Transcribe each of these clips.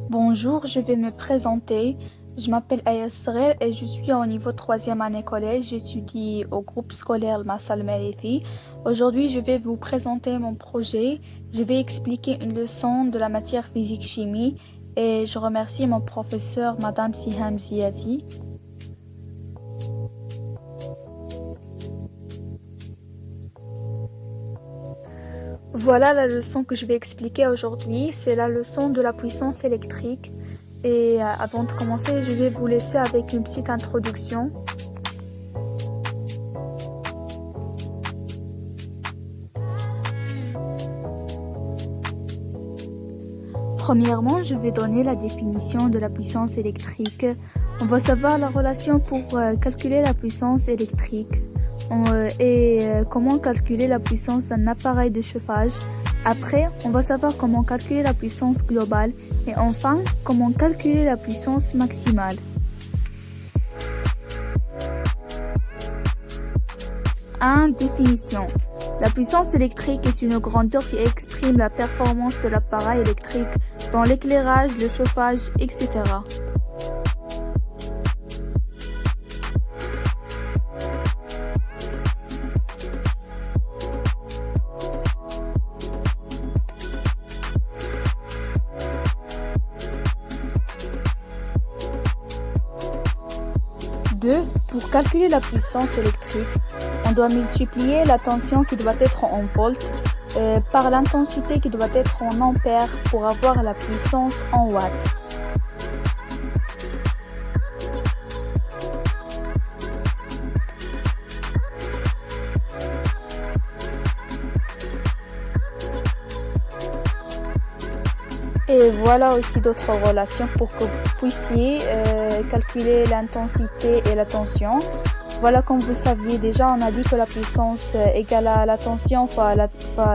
Bonjour, je vais me présenter. Je m'appelle Aya Srel et je suis en niveau 3e année collège. J'étudie au groupe scolaire Massal Malefi. Aujourd'hui, je vais vous présenter mon projet. Je vais expliquer une leçon de la matière physique-chimie et je remercie mon professeur, Madame Siham Ziati. Voilà la leçon que je vais expliquer aujourd'hui. C'est la leçon de la puissance électrique. Et avant de commencer, je vais vous laisser avec une petite introduction. Premièrement, je vais donner la définition de la puissance électrique. On va savoir la relation pour calculer la puissance électrique et comment calculer la puissance d'un appareil de chauffage. Après, on va savoir comment calculer la puissance globale et enfin, comment calculer la puissance maximale. Définition. La puissance électrique est une grandeur qui exprime la performance de l'appareil électrique dans l'éclairage, le chauffage, etc. 2. Pour calculer la puissance électrique, on doit multiplier la tension qui doit être en volts par l'intensité qui doit être en ampères pour avoir la puissance en watts. Et voilà aussi d'autres relations pour que vous puissiez calculer l'intensité et la tension. Voilà, comme vous saviez déjà, on a dit que la puissance égale à la tension fois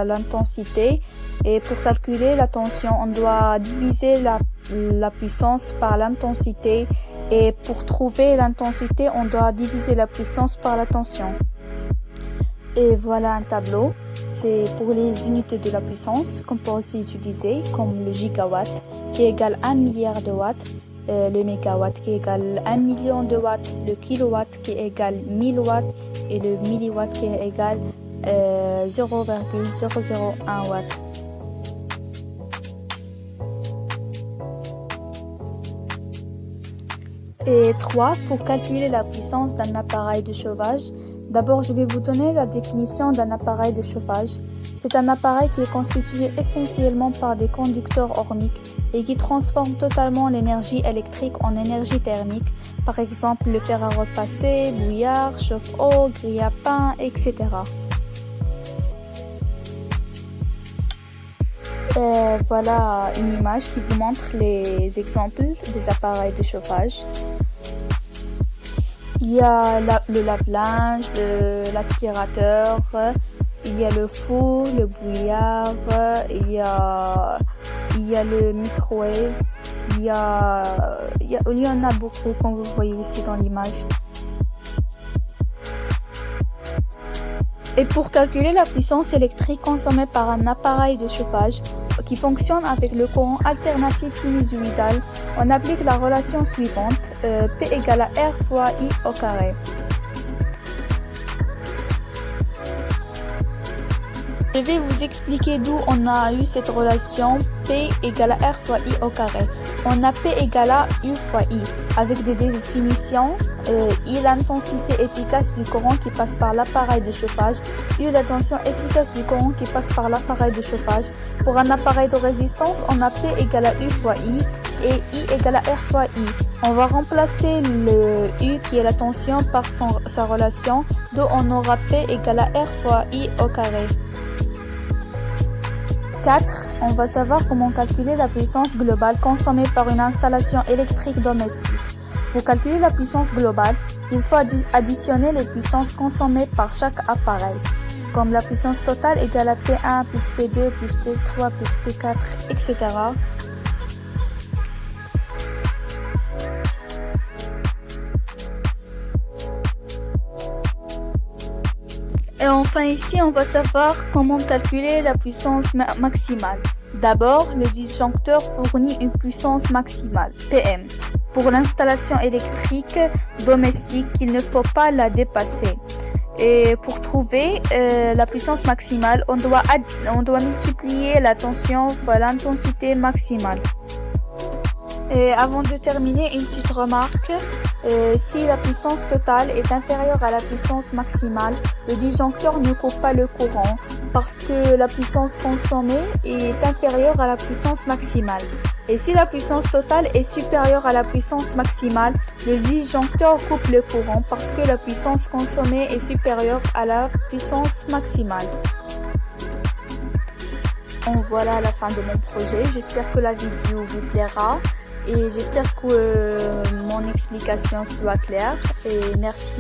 l'intensité. Et pour calculer la tension, on doit diviser la puissance par l'intensité. Et pour trouver l'intensité, on doit diviser la puissance par la tension. Et voilà un tableau. C'est pour les unités de la puissance qu'on peut aussi utiliser, comme le gigawatt qui égale 1 milliard de watts, le mégawatt qui égale 1 million de watts, le kilowatt qui égale 1000 watts et le milliwatt qui égale 0,001 watts. Et 3. Pour calculer la puissance d'un appareil de chauffage, d'abord je vais vous donner la définition d'un appareil de chauffage. C'est un appareil qui est constitué essentiellement par des conducteurs ohmiques et qui transforme totalement l'énergie électrique en énergie thermique, par exemple le fer à repasser, bouillard, chauffe-eau, grille à pain, etc. Voilà une image qui vous montre les exemples des appareils de chauffage. Il y a le lave-linge, l'aspirateur, il y a le four, le bouillard, il y a le microwave, il y en a beaucoup comme vous voyez ici dans l'image. Et pour calculer la puissance électrique consommée par un appareil de chauffage qui fonctionne avec le courant alternatif sinusoïdal, on applique la relation suivante, P égale à R fois I au carré. Je vais vous expliquer d'où on a eu cette relation P égale à R fois I au carré. On a P égale à U fois I avec des définitions. I, l'intensité efficace du courant qui passe par l'appareil de chauffage. U, la tension efficace du courant qui passe par l'appareil de chauffage. Pour un appareil de résistance, on a P égale à U fois I et I égale à R fois I. On va remplacer le U qui est la tension par sa relation, d'où on aura P égale à R fois I au carré. 4. On va savoir comment calculer la puissance globale consommée par une installation électrique domestique. Pour calculer la puissance globale, il faut additionner les puissances consommées par chaque appareil, comme la puissance totale égale à P1 plus P2 plus P3 plus P4, etc. Et enfin ici, on va savoir comment calculer la puissance maximale. D'abord, le disjoncteur fournit une puissance maximale, PM. Pour l'installation électrique domestique, il ne faut pas la dépasser. Et pour trouver la puissance maximale, on doit multiplier la tension fois l'intensité maximale. Et avant de terminer, une petite remarque. Si la puissance totale est inférieure à la puissance maximale, le disjoncteur ne coupe pas le courant parce que la puissance consommée est inférieure à la puissance maximale. Et si la puissance totale est supérieure à la puissance maximale, le disjoncteur coupe le courant parce que la puissance consommée est supérieure à la puissance maximale. Bon, voilà la fin de mon projet. J'espère que la vidéo vous plaira et j'espère que mon explication soit claire. Et merci.